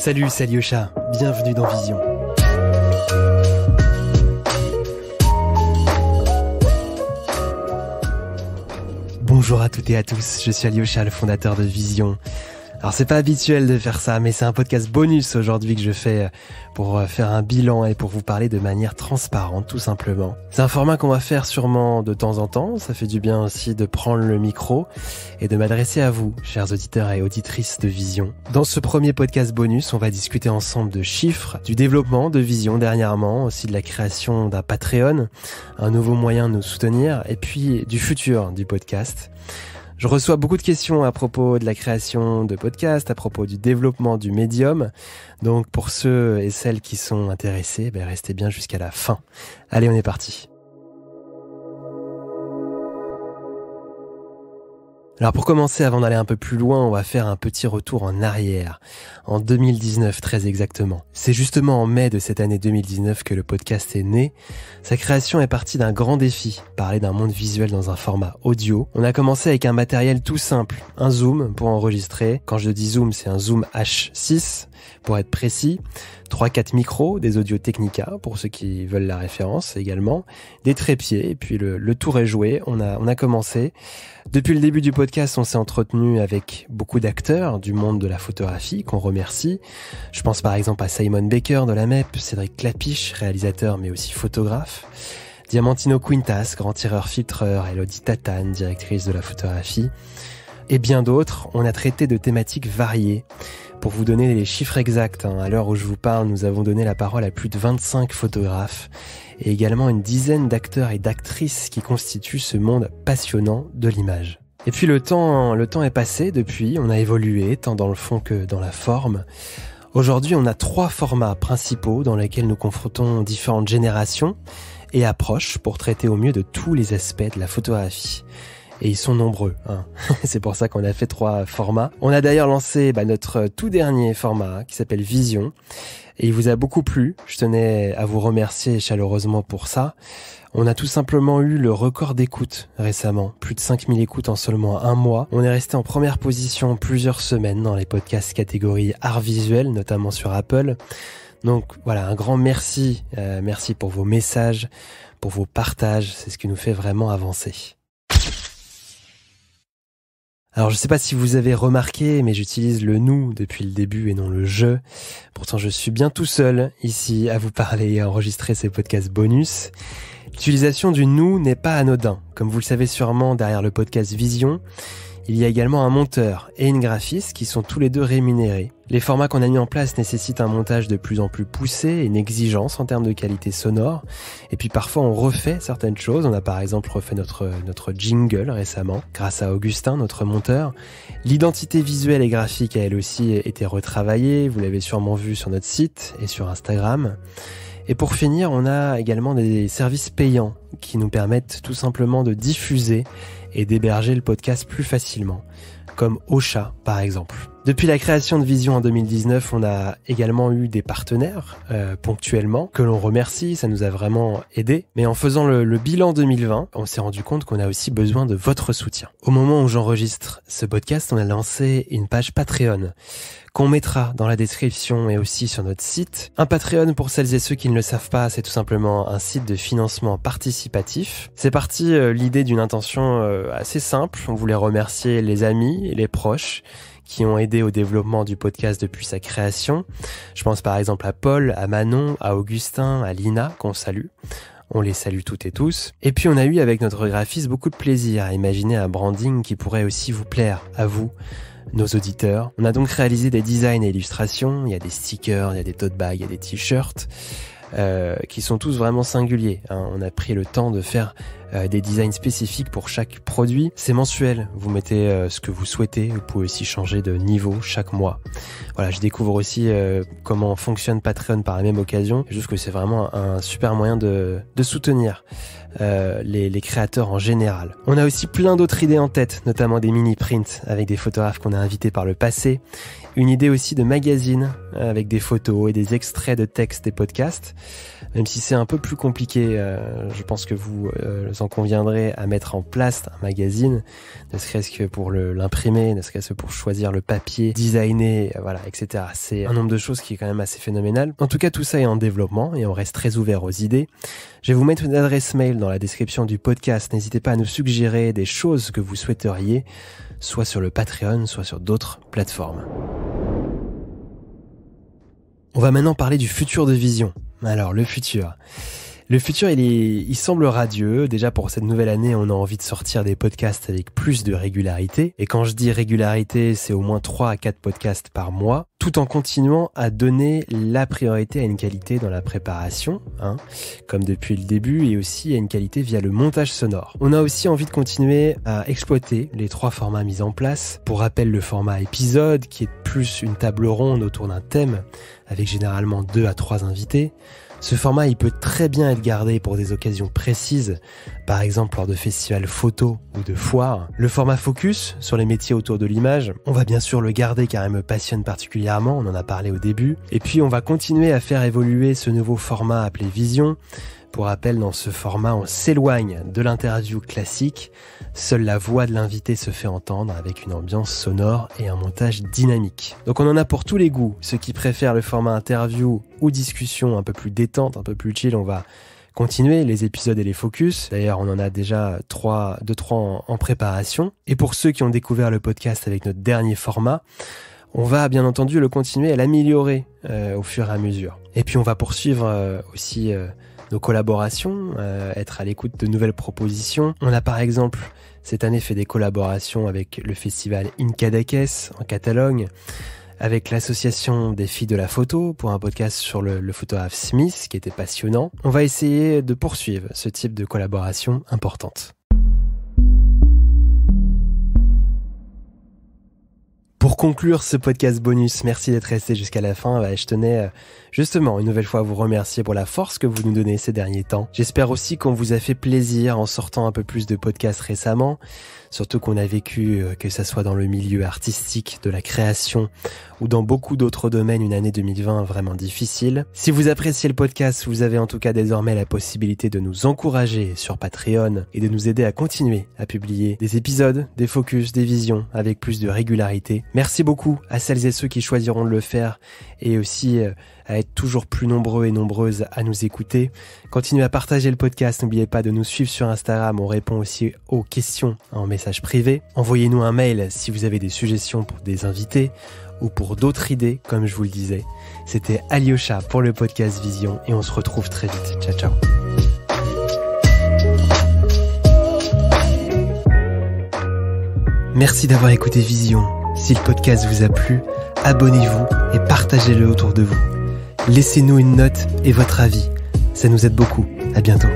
Salut, c'est Alyosha, bienvenue dans Vision. Bonjour à toutes et à tous, je suis Alyosha, le fondateur de Vision. Alors c'est pas habituel de faire ça, mais c'est un podcast bonus aujourd'hui que je fais pour faire un bilan et pour vous parler de manière transparente, tout simplement. C'est un format qu'on va faire sûrement de temps en temps, ça fait du bien aussi de prendre le micro et de m'adresser à vous, chers auditeurs et auditrices de Vision. Dans ce premier podcast bonus, on va discuter ensemble de chiffres, du développement de Vision dernièrement, aussi de la création d'un Patreon, un nouveau moyen de nous soutenir, et puis du futur du podcast. Je reçois beaucoup de questions à propos de la création de podcasts, à propos du développement du médium. Donc pour ceux et celles qui sont intéressés, restez bien jusqu'à la fin. Allez, on est parti. Alors pour commencer, avant d'aller un peu plus loin, on va faire un petit retour en arrière, en 2019 très exactement. C'est justement en mai de cette année 2019 que le podcast est né. Sa création est partie d'un grand défi, parler d'un monde visuel dans un format audio. On a commencé avec un matériel tout simple, un zoom pour enregistrer. Quand je dis zoom, c'est un zoom H6 pour être précis. 3-4 micros, des Audio Technica pour ceux qui veulent la référence également, des trépieds et puis le tour est joué. On a commencé. Depuis le début du podcast, on s'est entretenu avec beaucoup d'acteurs du monde de la photographie qu'on remercie. Je pense par exemple à Simon Baker de la MEP, Cédric Clapiche, réalisateur mais aussi photographe, Diamantino Quintas, grand tireur-filtreur, Elodie Tatane, directrice de la photographie, et bien d'autres. On a traité de thématiques variées. Pour vous donner les chiffres exacts, à l'heure où je vous parle, nous avons donné la parole à plus de 25 photographes et également une dizaine d'acteurs et d'actrices qui constituent ce monde passionnant de l'image. Et puis le temps est passé depuis, on a évolué tant dans le fond que dans la forme. Aujourd'hui, on a 3 formats principaux dans lesquels nous confrontons différentes générations et approches pour traiter au mieux de tous les aspects de la photographie. Et ils sont nombreux, C'est pour ça qu'on a fait 3 formats. On a d'ailleurs lancé notre tout dernier format qui s'appelle Vision. Et il vous a beaucoup plu. Je tenais à vous remercier chaleureusement pour ça. On a tout simplement eu le record d'écoute récemment. Plus de 5000 écoutes en seulement un mois. On est resté en première position plusieurs semaines dans les podcasts catégorie art visuel, notamment sur Apple. Donc voilà, un grand merci. Merci pour vos messages, pour vos partages. C'est ce qui nous fait vraiment avancer. Alors je sais pas si vous avez remarqué, mais j'utilise le nous depuis le début et non le je. Pourtant je suis bien tout seul ici à vous parler et à enregistrer ces podcasts bonus. L'utilisation du nous n'est pas anodin. Comme vous le savez sûrement, derrière le podcast Vision, il y a également un monteur et une graphiste qui sont tous les deux rémunérés. Les formats qu'on a mis en place nécessitent un montage de plus en plus poussé et une exigence en termes de qualité sonore. Et puis parfois on refait certaines choses. On a par exemple refait notre jingle récemment grâce à Augustin, notre monteur. L'identité visuelle et graphique a elle aussi été retravaillée. Vous l'avez sûrement vu sur notre site et sur Instagram. Et pour finir, on a également des services payants qui nous permettent tout simplement de diffuser et d'héberger le podcast plus facilement, comme Ocha par exemple. Depuis la création de Vision en 2019, on a également eu des partenaires ponctuellement que l'on remercie, ça nous a vraiment aidé. Mais en faisant le bilan 2020, on s'est rendu compte qu'on a aussi besoin de votre soutien. Au moment où j'enregistre ce podcast, on a lancé une page Patreon qu'on mettra dans la description et aussi sur notre site. Un Patreon, pour celles et ceux qui ne le savent pas, c'est tout simplement un site de financement participatif. C'est parti l'idée d'une intention assez simple. On voulait remercier les amis et les proches qui ont aidé au développement du podcast depuis sa création. Je pense par exemple à Paul, à Manon, à Augustin, à Lina, qu'on salue. On les salue toutes et tous. Et puis on a eu avec notre graphiste beaucoup de plaisir à imaginer un branding qui pourrait aussi vous plaire, à vous, nos auditeurs. On a donc réalisé des designs et illustrations. Il y a des stickers, il y a des tote bags, il y a des t-shirts qui sont tous vraiment singuliers. On a pris le temps de faire des designs spécifiques pour chaque produit. C'est mensuel, vous mettez ce que vous souhaitez, vous pouvez aussi changer de niveau chaque mois. Voilà, je découvre aussi comment fonctionne Patreon par la même occasion. Je trouve que c'est vraiment un super moyen de soutenir les créateurs en général. On a aussi plein d'autres idées en tête, notamment des mini-prints avec des photographes qu'on a invités par le passé, une idée aussi de magazine avec des photos et des extraits de textes des podcasts, même si c'est un peu plus compliqué, je pense que vous en conviendrez, à mettre en place un magazine, ne serait-ce que pour l'imprimer, ne serait-ce que pour choisir le papier, designer, voilà, etc. C'est un nombre de choses qui est quand même assez phénoménal. En tout cas, tout ça est en développement et on reste très ouvert aux idées. Je vais vous mettre une adresse mail dans la description du podcast. N'hésitez pas à nous suggérer des choses que vous souhaiteriez, soit sur le Patreon, soit sur d'autres plateformes. On va maintenant parler du futur de Vision. Alors, le futur. Le futur, il semble radieux. Déjà, pour cette nouvelle année, on a envie de sortir des podcasts avec plus de régularité. Et quand je dis régularité, c'est au moins 3 à 4 podcasts par mois, tout en continuant à donner la priorité à une qualité dans la préparation, comme depuis le début, et aussi à une qualité via le montage sonore. On a aussi envie de continuer à exploiter les 3 formats mis en place. Pour rappel, le format épisode, qui est plus une table ronde autour d'un thème, avec généralement 2 à 3 invités. Ce format, il peut très bien être gardé pour des occasions précises, par exemple lors de festivals photos ou de foires. Le format focus sur les métiers autour de l'image, on va bien sûr le garder car il me passionne particulièrement, on en a parlé au début. Et puis on va continuer à faire évoluer ce nouveau format appelé Vision. Pour rappel, dans ce format, on s'éloigne de l'interview classique. Seule la voix de l'invité se fait entendre avec une ambiance sonore et un montage dynamique. Donc on en a pour tous les goûts. Ceux qui préfèrent le format interview ou discussion un peu plus détente, un peu plus chill, on va continuer les épisodes et les focus. D'ailleurs, on en a déjà 2-3 en préparation. Et pour ceux qui ont découvert le podcast avec notre dernier format, on va bien entendu le continuer à l'améliorer au fur et à mesure. Et puis on va poursuivre aussi nos collaborations, être à l'écoute de nouvelles propositions. On a par exemple cette année fait des collaborations avec le festival Incadaques en Catalogne, avec l'association des filles de la photo pour un podcast sur le photographe Smith qui était passionnant. On va essayer de poursuivre ce type de collaboration importante. Pour conclure ce podcast bonus, merci d'être resté jusqu'à la fin. Je tenais justement une nouvelle fois à vous remercier pour la force que vous nous donnez ces derniers temps. J'espère aussi qu'on vous a fait plaisir en sortant un peu plus de podcasts récemment. Surtout qu'on a vécu, que ça soit dans le milieu artistique, de la création ou dans beaucoup d'autres domaines, une année 2020 vraiment difficile. Si vous appréciez le podcast, vous avez en tout cas désormais la possibilité de nous encourager sur Patreon et de nous aider à continuer à publier des épisodes, des focus, des visions avec plus de régularité. Merci beaucoup à celles et ceux qui choisiront de le faire et aussi à être toujours plus nombreux et nombreuses à nous écouter. Continuez à partager le podcast, n'oubliez pas de nous suivre sur Instagram, on répond aussi aux questions en message privé. Envoyez-nous un mail si vous avez des suggestions pour des invités ou pour d'autres idées, comme je vous le disais. C'était Alyosha pour le podcast Vision et on se retrouve très vite. Ciao, ciao. Merci d'avoir écouté Vision. Si le podcast vous a plu, abonnez-vous et partagez-le autour de vous. Laissez-nous une note et votre avis. Ça nous aide beaucoup. À bientôt.